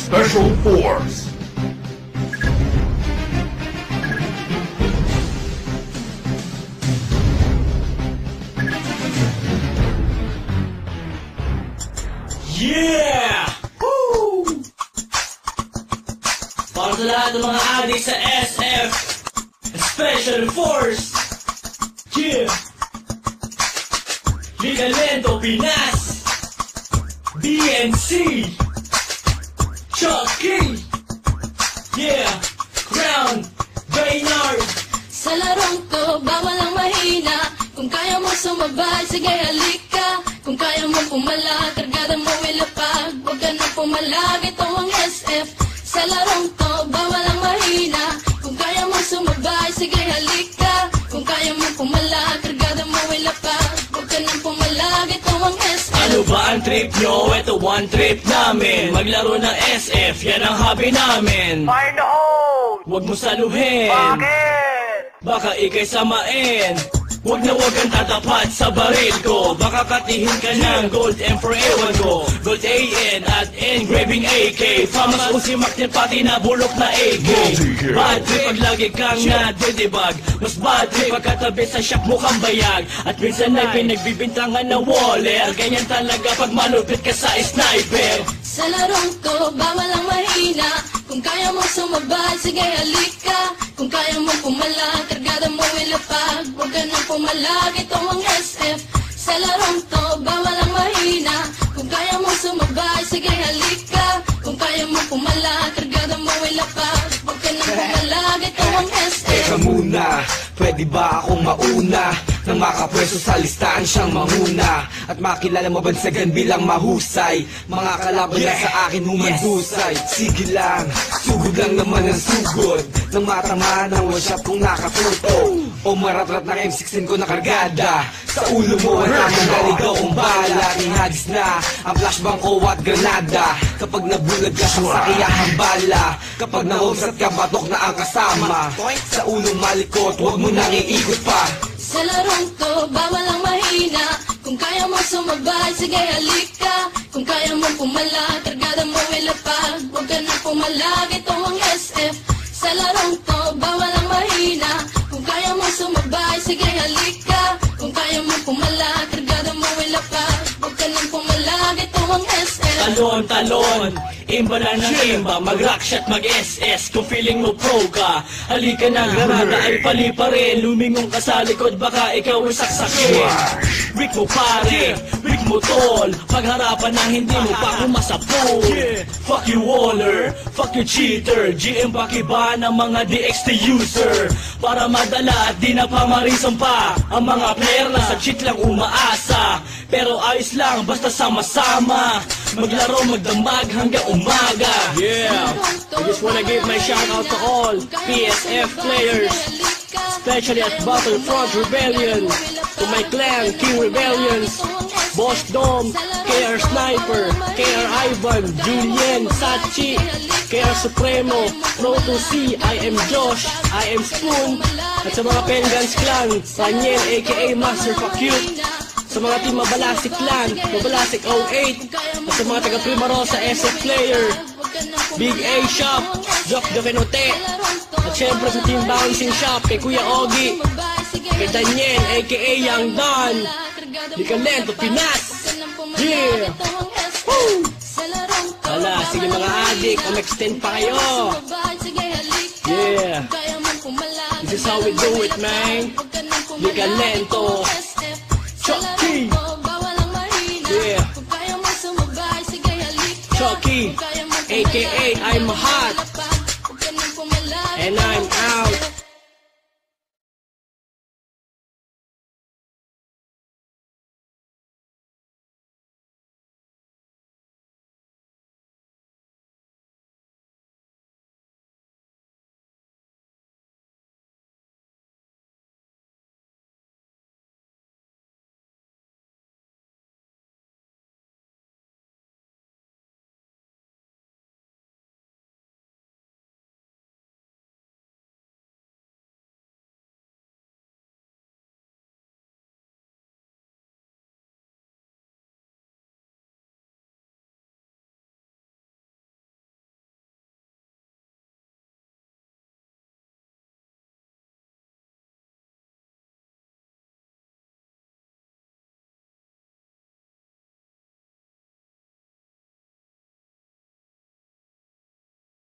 Special Force. Yeah! Woo! Para sa lahat ng mga adik sa SF Special Force. Yeah! Ligalento Pinas, BNC, Chucky, yeah, Crown, Baynard. Sa larong to, bawal ang mahina. Kung kaya mo sumabay, sige halika. Kung kaya mo pumalag, kargada mo ilapag. Huwag ka na pumalag, ito ang SF. Sa larong to, bawal ang mahina. Kung kaya mo sumabay, sige halika. Kung kaya mo pumalag, kargada mo ilapag. Huwag ka na pumalag, ito ang SF. Ano ba ang trip nyo? Ito one trip namin. Maglaro ng SF, yan ang hobby namin. Fire in the hole! Huwag mo saluhin, Bakit? baka ikay samain. Huwag na huwag kang tatapat sa baril ko. Baka katihin ka ng gold M for ewan ko. Gold AN at engraving AK. Famas kung si Macnil pati na bulok na AK. Bad trip pag lagi kang nadidibag. Mas bad trip pagkatabi sa shop mo kang bayag. At minsan ay pinagbibintangan na waller. Ganyan talaga pag malupit ka sa sniper. Sa larong to, bawal ang mahina. Kung kaya mo sumabay, sige halika. Kung kaya mo pumalag, kargada mo ilapag. Huwag ka nang pumalag, ito ang SF. Sa larong to, bawal ang mahina. Kung kaya mo sumabay, sige halika. Kung kaya mo pumalag, kargada mo ilapag. Huwag ka nang pumalag, ito ang SF. Teka muna, pwede ba akong mauna? Nang makapwesto sa listahan siyang manguna. At makilala mabansagan bilang mahusay. Mga kalaban na sa akin humandusay. Sige lang, sugod lang naman ang sugod. Nang matamaan ang one shot kong nakatuto. O maratrat ng M16 ko na kargada. Sa ulo mo wala mong galigaw kong bala. Ihagis na ang flashbang ko at granada. Kapag nabulag ka sa sakiyahang bala. Kapag nahusat ka batok na ang kasama. Sa ulong malikot, huwag mo nang iikot pa. Sa larong to, bawal ang mahina. Kung kaya mo sumabay, sige halika. Kung kaya mo pumalag, kargada mo ilapag. Huwag ka na pumalag, ito ang SF. Sa larong to, bawal ang mahina. Kung kaya mo sumabay, sige halika. Kung kaya mo pumalag, kargada mo ilapag. Huwag ka na pumalag, ito ang SF. Talon, talon, imba na ng imba. Mag-rockshot, mag-SS kung feeling mo pro ka. Halika na, granada ay pali pa rin. Lumingong ka sa likod, baka ikaw ay saksakin. Weak mo pare, weak mo tol. Pagharapan na hindi mo pa kumasapol. Fuck you waller, fuck you cheater. GM pakiba ng mga DXT user. Para madala at di na pamarisan pa. Ang mga player na sa cheat lang umaasa. Pero ayos lang, basta sama-sama. Maglaro, magdamag hanggang umaga. Yeah, I just wanna give my shout out to all PSF players, especially at Battlefront Rebellion. To my clan, King Rebellions, Boss Dom, KR Sniper, KR Ivan, Julian, Sachi, KR Supremo, Proto C, I am Josh, I am Spoon. At sa mga Pengans Clan, Raniel aka Master Fuck You. Sa mga team Mabalasik Clan, Mabalasik 08. At sa mga taga Primarosa SF Player, Big A Shop, Jock Jovenote. At syempre sa team Bouncing Shop, kay Kuya Ogie, kay Daniel aka Young Don, Ligalento Pinas. Yeah! Woo! Hala, sige mga adik, extend pa kayo. Yeah! This is how we do it, man. Ligalento. Chucky! Yeah! Chucky! AKA I'm hot. And I'm out.